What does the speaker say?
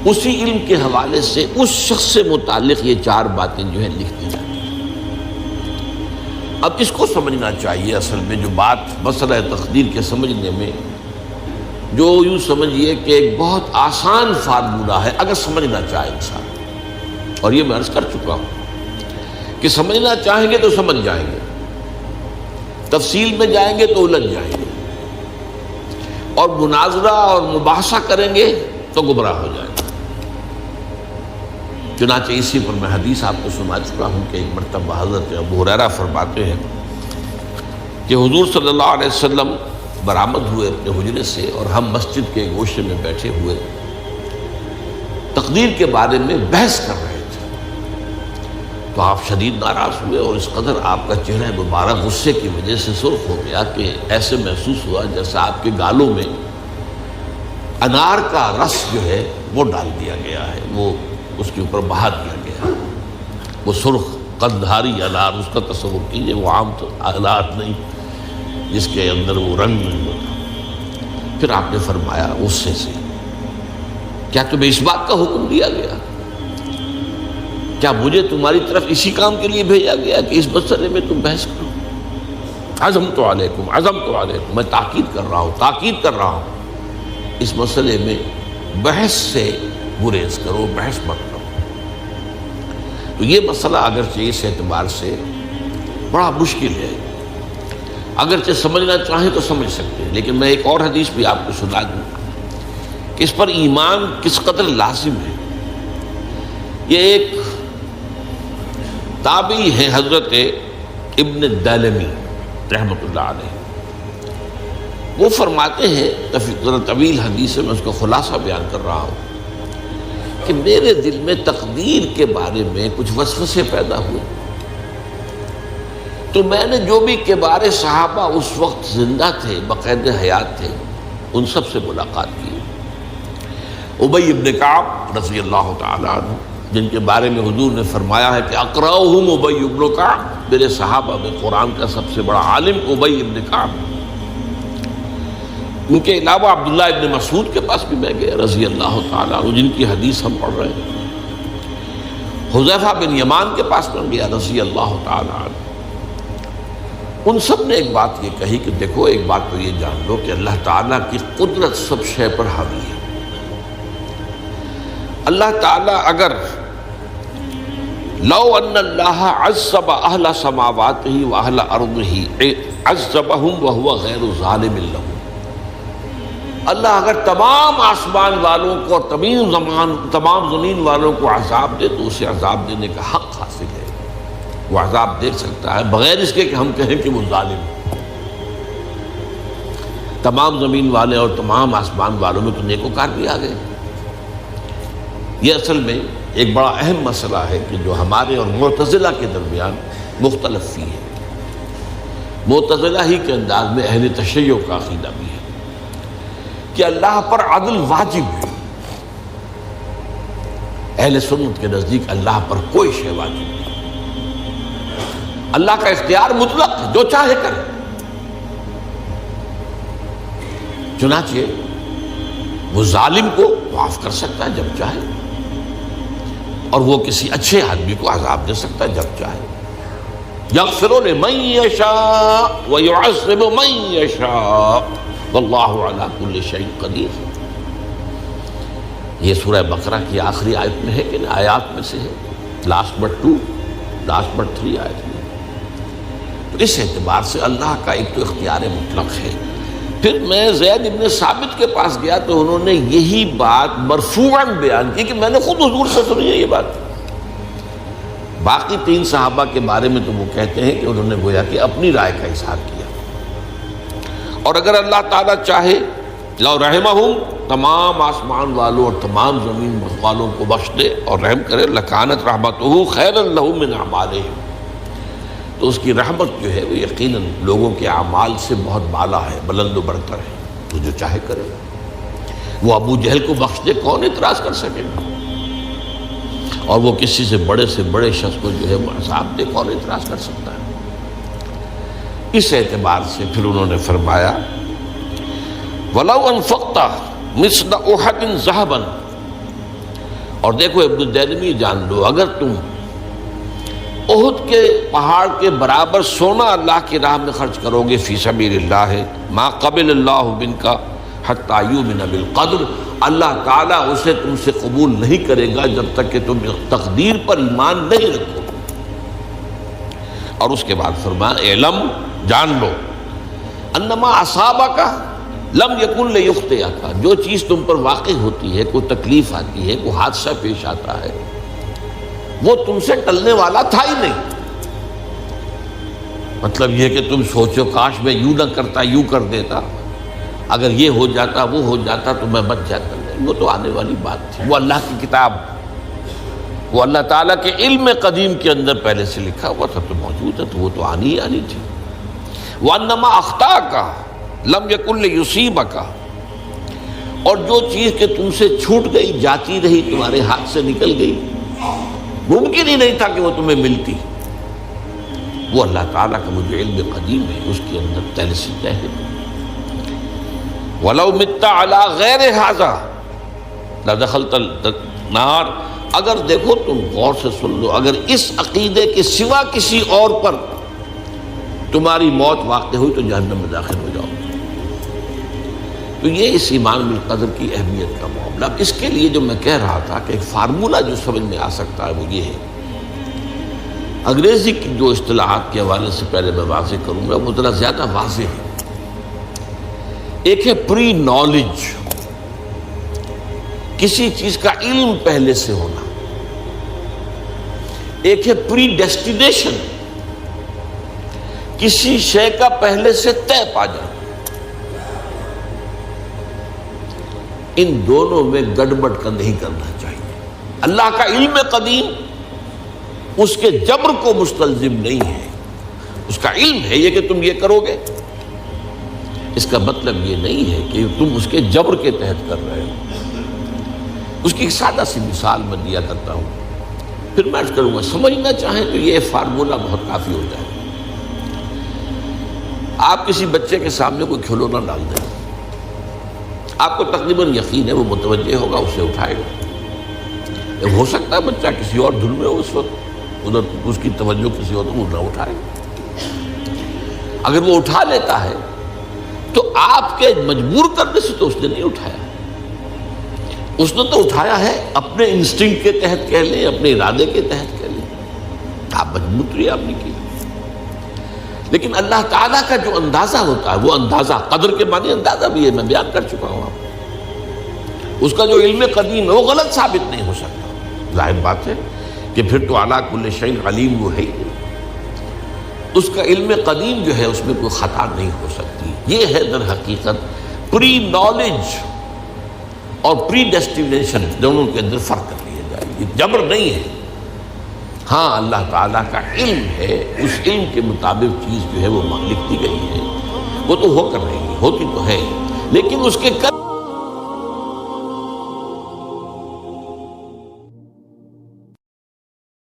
اسی علم کے حوالے سے اس شخص سے متعلق یہ 4 باتیں جو ہے لکھ دی جاتی ہیں۔ اب اس کو سمجھنا چاہیے، اصل میں جو بات مسئلہ تقدیر کے سمجھنے میں جو یوں سمجھیے کہ ایک بہت آسان فارمولہ ہے اگر سمجھنا چاہے انسان، اور یہ میں عرض کر چکا ہوں کہ سمجھنا چاہیں گے تو سمجھ جائیں گے، تفصیل میں جائیں گے تو الجھ جائیں گے، اور مناظرہ اور مباحثہ کریں گے تو گمراہ ہو جائیں گے۔ چنانچہ اسی پر میں حدیث آپ کو سنا چکا ہوں کہ ایک مرتبہ حضرت ابو ہریرہ فرماتے ہیں کہ حضور صلی اللہ علیہ وسلم برآمد ہوئے اپنے حجرے سے، اور ہم مسجد کے گوشے میں بیٹھے ہوئے تقدیر کے بارے میں بحث کر رہے تھے، تو آپ شدید ناراض ہوئے، اور اس قدر آپ کا چہرہ مبارک غصے کی وجہ سے سرخ ہو گیا کہ ایسے محسوس ہوا جیسا آپ کے گالوں میں انار کا رس جو ہے وہ ڈال دیا گیا ہے، وہ اس کے اوپر بہا دیا گیا، وہ سرخ قندھاری انار، اس کا تصور کیجئے، وہ عام تو انار نہیں جس کے اندر وہ رنگ نہیں ہوتا۔ پھر آپ نے فرمایا غصے سے، کیا تمہیں اس بات کا حکم دیا گیا؟ کیا مجھے تمہاری طرف اسی کام کے لیے بھیجا گیا کہ اس مسئلے میں تم بحث کرو؟ عزمت علیکم، میں تاکید کر رہا ہوں اس مسئلے میں بحث سے گریز کرو، بحث مت کرو۔ تو یہ مسئلہ اگرچہ اس اعتبار سے بڑا مشکل ہے، اگرچہ سمجھنا چاہیں تو سمجھ سکتے ہیں، لیکن میں ایک اور حدیث بھی آپ کو سنا دوں کہ اس پر ایمان کس قدر لازم ہے۔ یہ ایک تابعی ہے حضرت ابن دالمی رحمۃ اللہ علیہ، وہ فرماتے ہیں، طویل حدیث ہے، میں اس کا خلاصہ بیان کر رہا ہوں، کہ میرے دل میں تقدیر کے بارے میں کچھ وسوسے پیدا ہوئے، تو میں نے جو بھی کبار صحابہ اس وقت زندہ تھے، بقید حیات تھے، ان سب سے ملاقات کی۔ ابی ابن کعب رضی اللہ تعالیٰ عنہ، جن کے بارے میں حضور نے فرمایا ہے کہ اقرأہم ابی ابن کعب، میرے صحابہ میں قرآن کا سب سے بڑا عالم ابی ابن کعب۔ ان کے علاوہ عبداللہ ابن مسعود کے پاس بھی میں گیا رضی اللہ تعالیٰ عنہ، جن کی حدیث ہم پڑھ رہے ہیں۔ حذیفہ بن یمان کے پاس میں گیا رضی اللہ تعالیٰ عنہ۔ ان سب نے ایک بات یہ کہی کہ دیکھو، ایک بات تو یہ جان لو کہ اللہ تعالیٰ کی قدرت سب شے پر حاوی ہے۔ اللہ تعالیٰ اگر لو ان اللہ عذب اہل سماواتہ و اہل ارضہ عذبہم وہو غیر ظالم لہم، اللہ اگر تمام آسمان والوں کو اور تمام زمین والوں کو عذاب دے تو اسے عذاب دینے کا حق حاصل ہے، وہ عذاب دے سکتا ہے بغیر اس کے کہ ہم کہیں کہ وہ ظالم ہے۔ تمام زمین والے اور تمام آسمان والوں میں تو نیکوکار بھی آ گئے۔ یہ اصل میں ایک بڑا اہم مسئلہ ہے کہ جو ہمارے اور معتزلہ کے درمیان مختلف فی ہے۔ معتزلہ ہی کے انداز میں اہل تشیع کا عقیدہ بھی ہے کہ اللہ پر عدل واجب ہے، اہل سنت کے نزدیک اللہ پر کوئی شے واجب نہیں، اللہ کا اختیار مطلق ہے، جو چاہے کرے۔ چنانچہ وہ ظالم کو معاف کر سکتا ہے جب چاہے، اور وہ کسی اچھے آدمی کو عذاب دے سکتا ہے جب چاہے۔ یغفر لمن یشاء ویعذب من یشاء واللہ علی کل شیء قدیر۔ یہ سورہ بقرہ کی آخری آیت میں ہے کہ آیات میں سے ہے، لاسٹ بٹ 3 آیت میں۔ تو اس اعتبار سے اللہ کا ایک تو اختیار مطلق ہے۔ پھر میں زید ابن ثابت کے پاس گیا تو انہوں نے یہی بات مرفوعاً بیان کی کہ میں نے خود حضور سے سنی ہے یہ بات۔ باقی 3 صحابہ کے بارے میں تو وہ کہتے ہیں کہ انہوں نے گویا کہ اپنی رائے کا اظہار کیا، اور اگر اللہ تعالیٰ چاہے لو رحمہم، تمام آسمان والوں اور تمام زمین والوں کو بخش دے اور رحم کرے، لکانت رحمتہ خیرا لہم من اعمالہم، تو اس کی رحمت جو ہے وہ یقیناً لوگوں کے اعمال سے بہت بالا ہے، بلند و برتر ہے، تو جو چاہے کرے۔ وہ ابو جہل کو بخش دے، کون اعتراض کر سکے گا؟ اور وہ کسی سے بڑے شخص کو جو ہے وہ عذاب دے، کون اعتراض کر سکتا ہے؟ اس اعتبار سے پھر انہوں نے فرمایا وَلَوْ أَنفَقْتَ مِثْلَ أُحَدٍ ذَهَبًا اور دیکھو ابن الدیلمی جان لو، اگر تم احد کے پہاڑ کے برابر سونا اللہ کی راہ میں خرچ کرو گے فی سبیل اللہ ہے، ما قبل اللہ منک حتی یؤمن بالقدر، اللہ تعالیٰ اسے تم سے قبول نہیں کرے گا جب تک کہ تم تقدیر پر ایمان نہیں رکھو۔ اور اس کے بعد فرمایا اعلم، جان لو، انما اصابک لم یکن لیخطئک، جو چیز تم پر واقع ہوتی ہے، کوئی تکلیف آتی ہے، کوئی حادثہ پیش آتا ہے، وہ تم سے ٹلنے والا تھا ہی نہیں۔ مطلب یہ کہ تم سوچو کاش میں یوں نہ کرتا، یوں کر دیتا، اگر یہ ہو جاتا، وہ ہو جاتا تو میں بچ جاتا، نہیں، وہ تو آنے والی بات تھی، وہ اللہ کی کتاب، وہ اللہ تعالیٰ کے علم قدیم کے اندر پہلے سے لکھا ہوا تھا، تو موجود ہے، تو وہ تو آنی ہی آنی تھی۔ وَأَنَّمَا أَخْطَأَكَ لَمْ يَكُنْ لِيُصِيبَكَ، اور جو چیز کہ تم سے چھوٹ گئی، جاتی رہی، تمہارے ہاتھ سے نکل گئی، ممکن ہی نہیں تھا کہ وہ تمہیں ملتی، وہ اللہ تعالیٰ کا مجھے علم قدیم ہے، اس کے اندر پہلے سے طے ہے۔ وَلَوْ مِتَّ عَلَىٰ غَيْرِ هَٰذَا لَدَخَلْتَ النَّارَ، اگر دیکھو تم غور سے سن لو، اگر اس عقیدے کے سوا کسی اور پر تمہاری موت واقع ہوئی تو جہنم میں داخل ہو جاؤ۔ تو یہ اس ایمان بالقدر کی اہمیت کا معاملہ۔ اس کے لیے جو میں کہہ رہا تھا کہ ایک فارمولہ جو سمجھ میں آ سکتا ہے وہ یہ ہے، انگریزی کی جو اصطلاحات کے حوالے سے پہلے میں واضح کروں گا، وہ ذرا زیادہ واضح ہے۔ ایک ہے پری نالج، کسی چیز کا علم پہلے سے ہونا، ایک ہے پری ڈیسٹینیشن، کسی شے کا پہلے سے طے پا جانا۔ ان دونوں میں گڑبڑ کا نہیں کرنا چاہیے۔ اللہ کا علم قدیم اس کے جبر کو مستلزم نہیں ہے، اس کا علم ہے یہ کہ تم یہ کرو گے، اس کا مطلب یہ نہیں ہے کہ تم اس کے جبر کے تحت کر رہے ہو۔ اس کی ایک سادہ سی مثال میں دیا کرتا ہوں، پھر میں کروں گا، سمجھنا چاہیں تو یہ فارمولہ بہت کافی ہو جائے۔ آپ کسی بچے کے سامنے کوئی کھلونا ڈال دیں، آپ کو تقریباً یقین ہے وہ متوجہ ہوگا، اسے اٹھائے گا۔ ہو سکتا ہے بچہ کسی اور دھن میں ہو اس وقت، ادھر اس کی توجہ کسی اور کو نہ اٹھائے۔ اگر وہ اٹھا لیتا ہے تو آپ کے مجبور کرنے سے تو اس نے نہیں اٹھایا، اس نے تو اٹھایا ہے اپنے انسٹنکٹ کے تحت کہہ لیں، اپنے ارادے کے تحت کہہ لیں، آپ مجبور تو آپ نے کی۔ لیکن اللہ تعالیٰ کا جو اندازہ ہوتا ہے، وہ اندازہ قدر کے معنی اندازہ بھی ہے، میں بیان کر چکا ہوں آپ کو۔ اس کا جو علم قدیم ہے وہ غلط ثابت نہیں ہو سکتا، ظاہر بات ہے کہ پھر تو اعلیٰ کل شیء علیم وہ ہے ہی، اس کا علم قدیم جو ہے اس میں کوئی خطا نہیں ہو سکتی۔ یہ ہے در حقیقت پری نالج اور پری ڈیسٹینیشن، دونوں کے اندر فرق کر لیا جائے، یہ جبر نہیں ہے۔ ہاں اللہ تعالیٰ کا علم ہے، اس علم کے مطابق چیز جو ہے وہ لکھ دی گئی ہے، وہ تو ہو کر رہی ہے، ہوتی تو ہے، لیکن اس کے